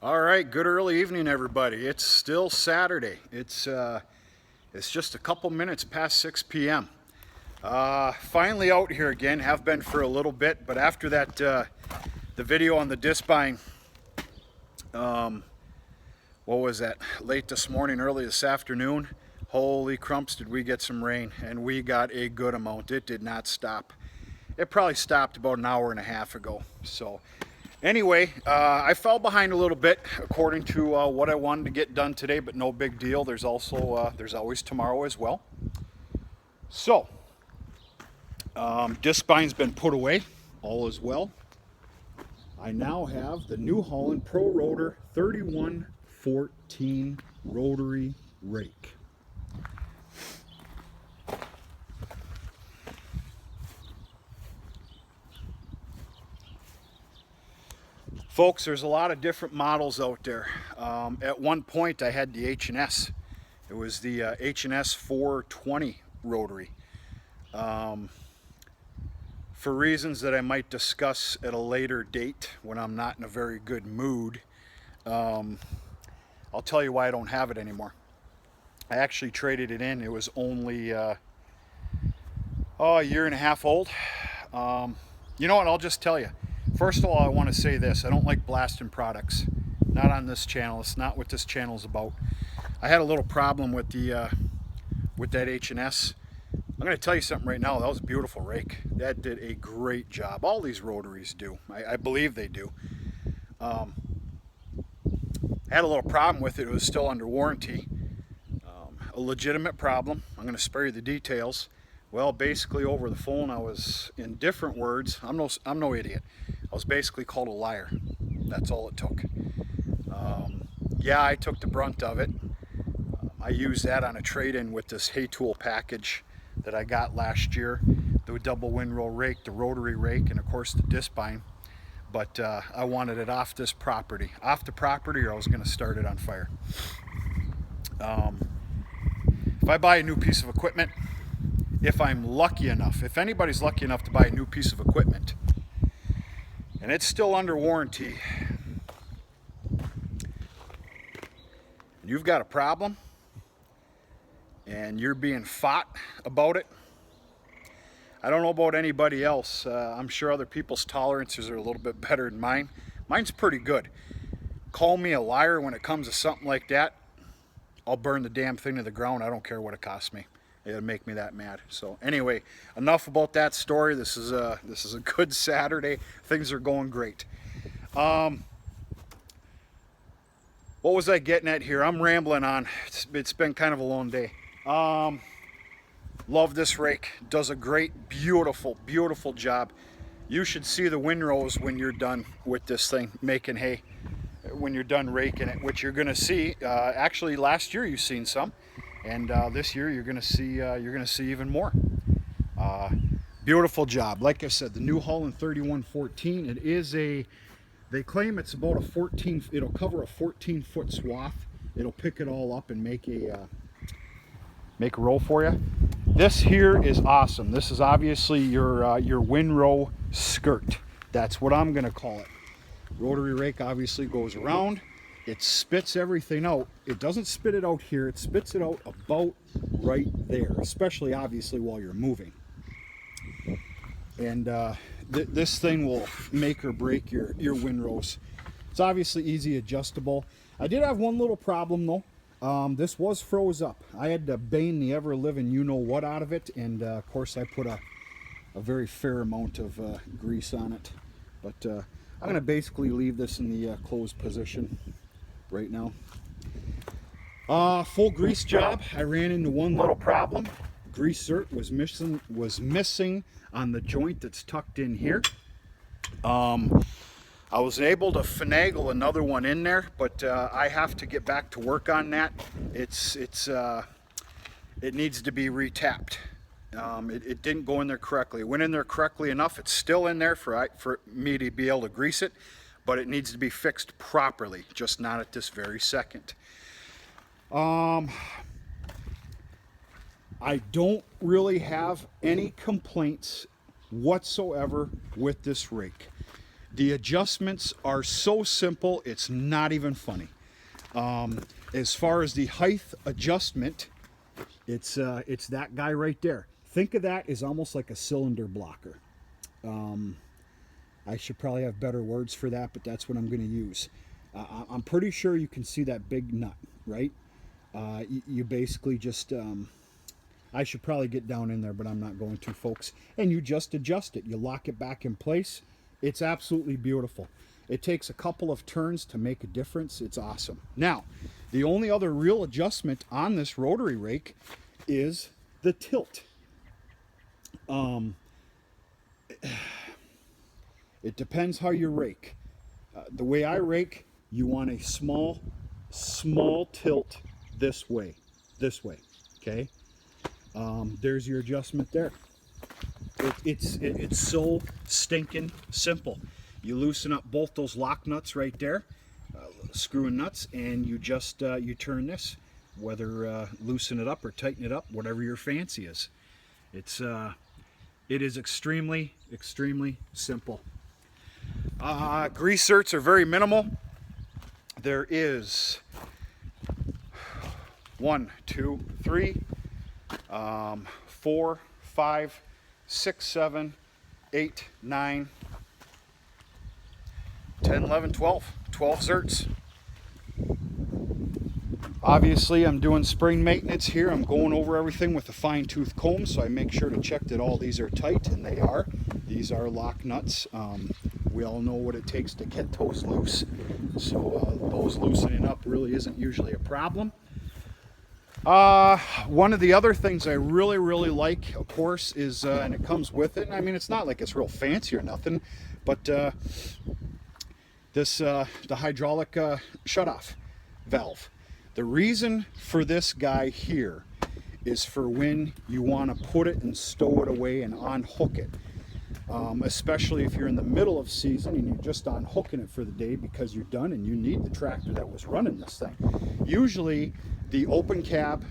All right, good early evening, everybody. It's still Saturday. It's just a couple minutes past 6 p.m. Finally out here again. Have been for a little bit, but after that, the video on the disc buying, what was that? Late this morning, early this afternoon. Holy crumps, did we get some rain, and we got a good amount. It did not stop. It probably stopped about an hour and a half ago. So anyway, I fell behind a little bit according to what I wanted to get done today, but no big deal. There's also there's always tomorrow as well. So disc bind's been put away, all is well. I now have the New Holland ProRotor 3114 rotary rake. Folks, there's a lot of different models out there. At one point I had the H&S. It was the H&S 420 rotary. For reasons that I might discuss at a later date when I'm not in a very good mood, I'll tell you why I don't have it anymore. I actually traded it in. It was only a year and a half old. You know what, I'll just tell you. First of all, I want to say this. I don't like blasting products. Not on this channel. It's not what this channel is about. I had a little problem with the with that H&S. I'm going to tell you something right now. That was a beautiful rake. That did a great job. All these rotaries do. I believe they do. I had a little problem with it. It was still under warranty. A legitimate problem. I'm going to spare you the details. Well, basically over the phone, I was, in different words, I'm no idiot. I was basically called a liar. That's all it took. Yeah, I took the brunt of it. I used that on a trade-in with this hay tool package that I got last year. The double windrow rake, the rotary rake, and of course the disc bind. But I wanted it off this property. Off the property, or I was going to start it on fire. If I buy a new piece of equipment, if I'm lucky enough, if anybody's lucky enough to buy a new piece of equipment, and it's still under warranty, and you've got a problem, and you're being fought about it, I don't know about anybody else. I'm sure other people's tolerances are a little bit better than mine. Mine's pretty good. Call me a liar when it comes to something like that, I'll burn the damn thing to the ground. I don't care what it costs me. It'll make me that mad. So anyway, enough about that story. This is a good Saturday. Things are going great. What was I getting at here? I'm rambling on. It's been kind of a long day. Love this rake. Does a great, beautiful, beautiful job. You should see the windrows when you're done with this thing making hay. When you're done raking it, which you're going to see. Actually, last year you've seen some. And this year you're gonna see even more. Beautiful job. Like I said, the New Holland 3114. It is they claim it's about a 14. It'll cover a 14-foot swath. It'll pick it all up and make a row for you. This here is awesome. This is obviously your windrow skirt. That's what I'm gonna call it. Rotary rake obviously goes around. It spits everything out. It doesn't spit it out here. It spits it out about right there, especially obviously while you're moving. And this thing will make or break your windrows. It's obviously easy adjustable. I did have one little problem though. This was froze up. I had to bane the ever-living you-know-what out of it, and of course I put a very fair amount of grease on it. But I'm going to basically leave this in the closed position right now. Full grease job. I ran into one little problem. Grease cert was missing on the joint that's tucked in here. I was able to finagle another one in there, but I have to get back to work on that. It needs to be retapped. It didn't go in there correctly. It went in there correctly enough. It's still in there for me to be able to grease it, but it needs to be fixed properly, just not at this very second. I don't really have any complaints whatsoever with this rake. The adjustments are so simple, it's not even funny. As far as the height adjustment, it's that guy right there. Think of that as almost like a cylinder blocker. I should probably have better words for that, but that's what I'm going to use. I'm pretty sure you can see that big nut, right? You basically just, I should probably get down in there, but I'm not going to, folks. And you just adjust it. You lock it back in place. It's absolutely beautiful. It takes a couple of turns to make a difference. It's awesome. Now, the only other real adjustment on this rotary rake is the tilt. It depends how you rake. The way I rake, you want a small tilt this way, okay? There's your adjustment there. It's so stinking simple. You loosen up both those lock nuts right there, screw nuts, and you just you turn this, whether loosen it up or tighten it up, whatever your fancy is. It is extremely simple. Grease certs are very minimal. There is 1, 2, 3, 4, 5, 6, 7, 8, 9, 10, 11, 12 certs. Obviously, I'm doing spring maintenance here. I'm going over everything with a fine-tooth comb, so I make sure to check that all these are tight, and they are. These are lock nuts. We all know what it takes to get those loose, so those loosening up really isn't usually a problem. One of the other things I really like, of course, is, and it comes with it, I mean, it's not like it's real fancy or nothing, but the hydraulic shutoff valve. The reason for this guy here is for when you want to put it and stow it away and unhook it. Especially if you're in the middle of season and you're just unhooking it for the day because you're done and you need the tractor that was running this thing. Usually the open cab,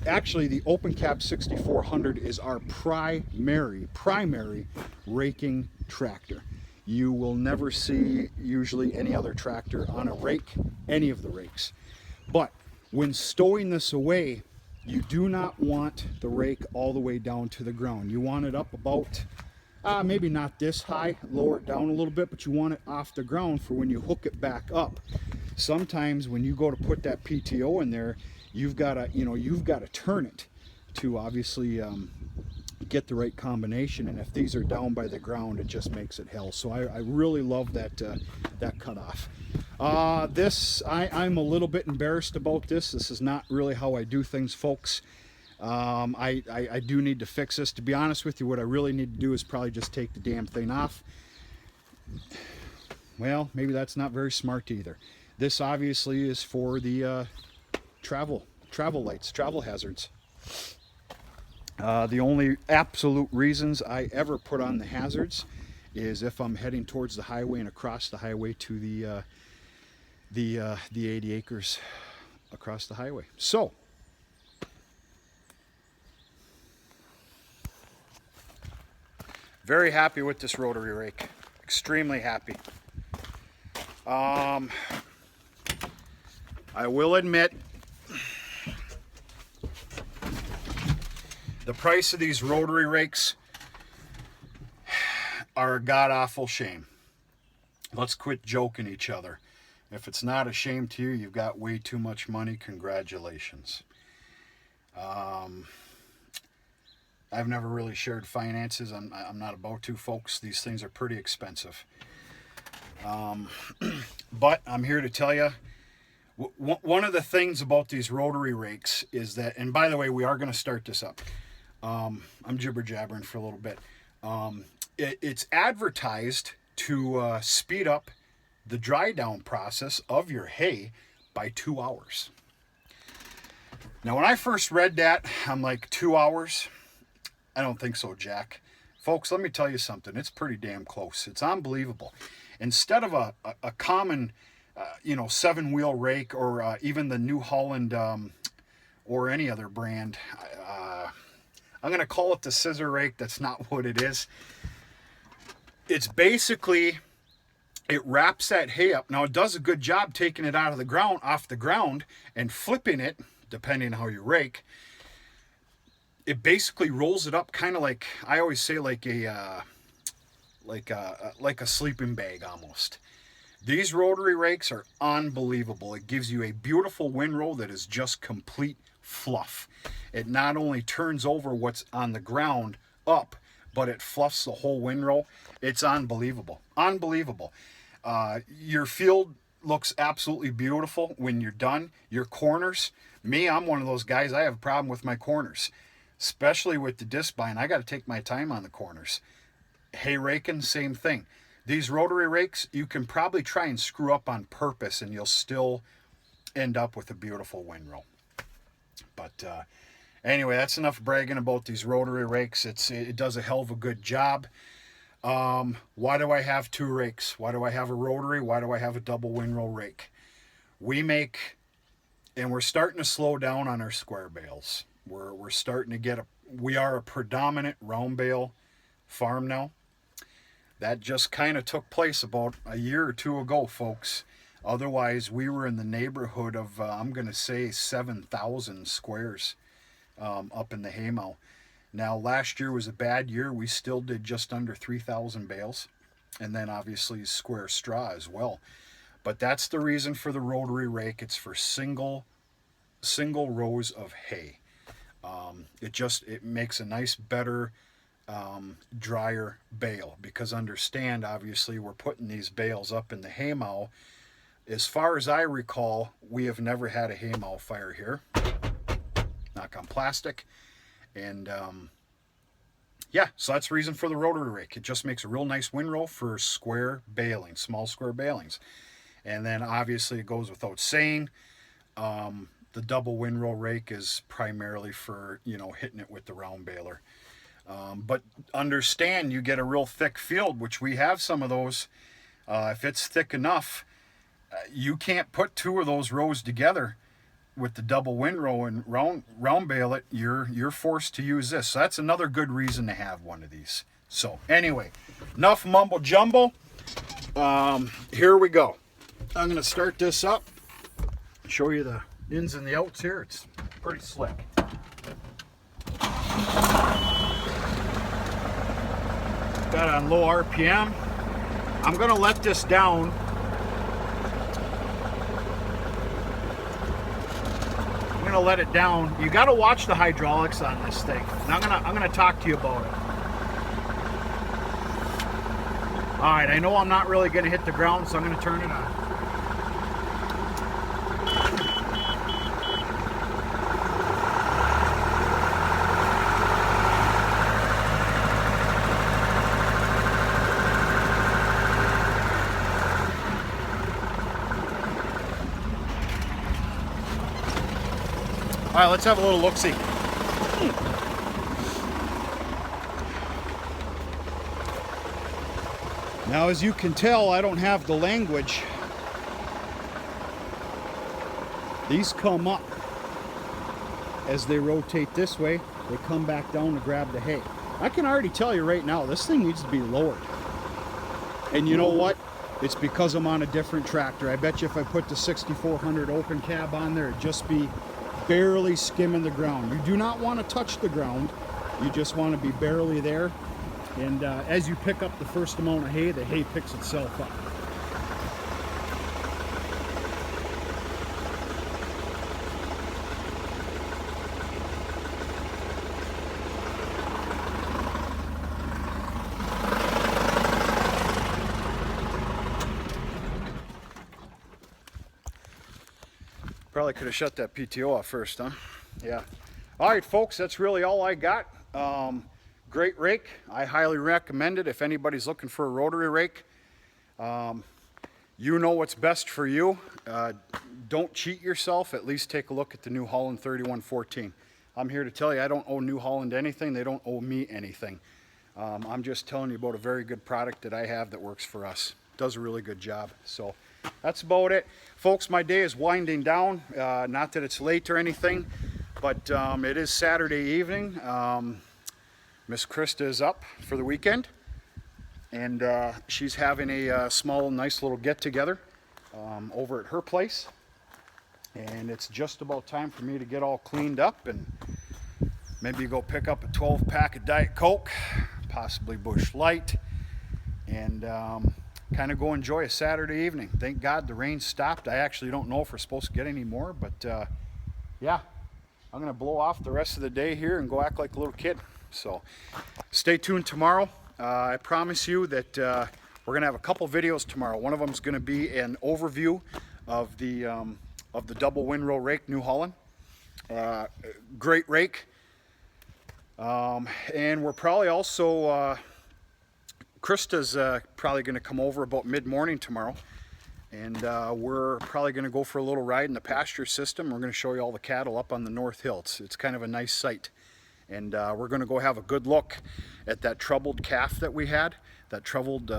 actually the open cab 6400 is our primary raking tractor. You will never see usually any other tractor on a rake, any of the rakes. But when stowing this away, you do not want the rake all the way down to the ground. You want it up about, maybe not this high, lower it down a little bit, but you want it off the ground for when you hook it back up. Sometimes when you go to put that PTO in there, you've got to turn it to obviously get the right combination. And if these are down by the ground, it just makes it hell. So I really love that that cutoff. I'm a little bit embarrassed about this. This is not really how I do things, folks. I do need to fix this. To be honest with you, what I really need to do is probably just take the damn thing off. Well, maybe that's not very smart either. This obviously is for the travel lights, travel hazards. The only absolute reasons I ever put on the hazards is if I'm heading towards the highway and across the highway to the 80 acres across the highway. So very happy with this rotary rake. Extremely happy. I will admit the price of these rotary rakes are a god-awful shame. Let's quit joking each other. If it's not a shame to you, you've got way too much money. Congratulations. I've never really shared finances. I'm not about to, folks. These things are pretty expensive. But I'm here to tell you, one of the things about these rotary rakes is that, and by the way, we are going to start this up. I'm jibber-jabbering for a little bit. It's advertised to speed up the dry down process of your hay by 2 hours. Now, when I first read that, I'm like, 2 hours? I don't think so, Jack. Folks, let me tell you something. It's pretty damn close. It's unbelievable. Instead of a common, 7-wheel rake or even the New Holland or any other brand, I'm going to call it the scissor rake. That's not what it is. It's basically it wraps that hay up. Now it does a good job taking it out of the ground, off the ground, and flipping it, depending on how you rake. It basically rolls it up, kind of like, I always say, like a sleeping bag almost. These rotary rakes are unbelievable. It gives you a beautiful windrow that is just complete fluff. It not only turns over what's on the ground up, but it fluffs the whole windrow. It's unbelievable. Unbelievable. Your field looks absolutely beautiful when you're done. Your corners, me, I'm one of those guys, I have a problem with my corners, especially with the disc bind. I got to take my time on the corners. Hay raking, same thing. These rotary rakes, you can probably try and screw up on purpose and you'll still end up with a beautiful windrow. But anyway, that's enough bragging about these rotary rakes. It does a hell of a good job. Why do I have two rakes? Why do I have a rotary? Why do I have a double windrow rake? We make, and we're starting to slow down on our square bales. We're starting to get we are a predominant round bale farm now. That just kind of took place about a year or two ago, folks. Otherwise, we were in the neighborhood of, I'm going to say 7,000 squares up in the haymow. Now, last year was a bad year. We still did just under 3,000 bales. And then obviously square straw as well. But that's the reason for the rotary rake. It's for single rows of hay. It makes a nice, better, drier bale, because understand, obviously, we're putting these bales up in the haymow. As far as I recall, we have never had a haymow fire here. Knock on plastic. And yeah, so that's the reason for the rotary rake. It just makes a real nice windrow for square baling, small square balings. And then obviously it goes without saying, the double windrow rake is primarily for, hitting it with the round baler. But understand, you get a real thick field, which we have some of those. If it's thick enough, you can't put two of those rows together with the double windrow and round bale it. You're forced to use this. So that's another good reason to have one of these. So anyway, enough mumble jumble. Here we go. I'm going to start this up, show you the ins and the outs here. It's pretty slick. Got it on low RPM. I'm going to let this down. I'm going to let it down. You got to watch the hydraulics on this thing. And I'm going to talk to you about it. All right, I know I'm not really going to hit the ground, so I'm going to turn it on. All right, let's have a little look-see. Now, as you can tell, I don't have the language. These come up as they rotate this way. They come back down to grab the hay. I can already tell you right now, this thing needs to be lowered. And you know what? It's because I'm on a different tractor. I bet you if I put the 6400 open cab on there, it'd just be barely skimming the ground. You do not want to touch the ground. You just want to be barely there. And as you pick up the first amount of hay, the hay picks itself up. Probably could have shut that PTO off first, huh? Yeah. All right, folks, that's really all I got. Great rake. I highly recommend it if anybody's looking for a rotary rake. You know what's best for you. Don't cheat yourself. At least take a look at the New Holland 3114. I'm here to tell you I don't owe New Holland anything. They don't owe me anything. I'm just telling you about a very good product that I have that works for us. Does a really good job. So that's about it. Folks, my day is winding down. Not that it's late or anything, but it is Saturday evening. Miss Krista is up for the weekend. and she's having a small, nice little get-together over at her place. And it's just about time for me to get all cleaned up and maybe go pick up a 12-pack of Diet Coke, possibly Busch Light, and kind of go enjoy a Saturday evening. Thank God the rain stopped. I actually don't know if we're supposed to get any more, but yeah, I'm going to blow off the rest of the day here and go act like a little kid. So stay tuned tomorrow. I promise you that we're going to have a couple videos tomorrow. One of them is going to be an overview of the double windrow rake, New Holland. Great rake. And we're probably also, Krista's probably going to come over about mid-morning tomorrow. And we're probably going to go for a little ride in the pasture system. We're going to show you all the cattle up on the North Hill. It's kind of a nice sight. And we're going to go have a good look at that troubled calf that we had, that troubled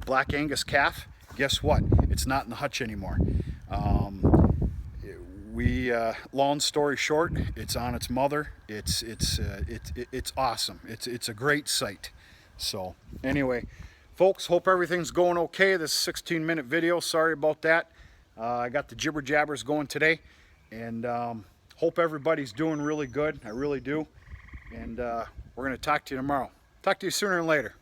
Black Angus calf. Guess what? It's not in the hutch anymore. Long story short, it's on its mother. It's awesome. It's a great sight. So anyway, folks, hope everything's going okay. This 16-minute video. Sorry about that. I got the jibber jabbers going today, and hope everybody's doing really good. I really do. And we're going to talk to you tomorrow. Talk to you sooner than later.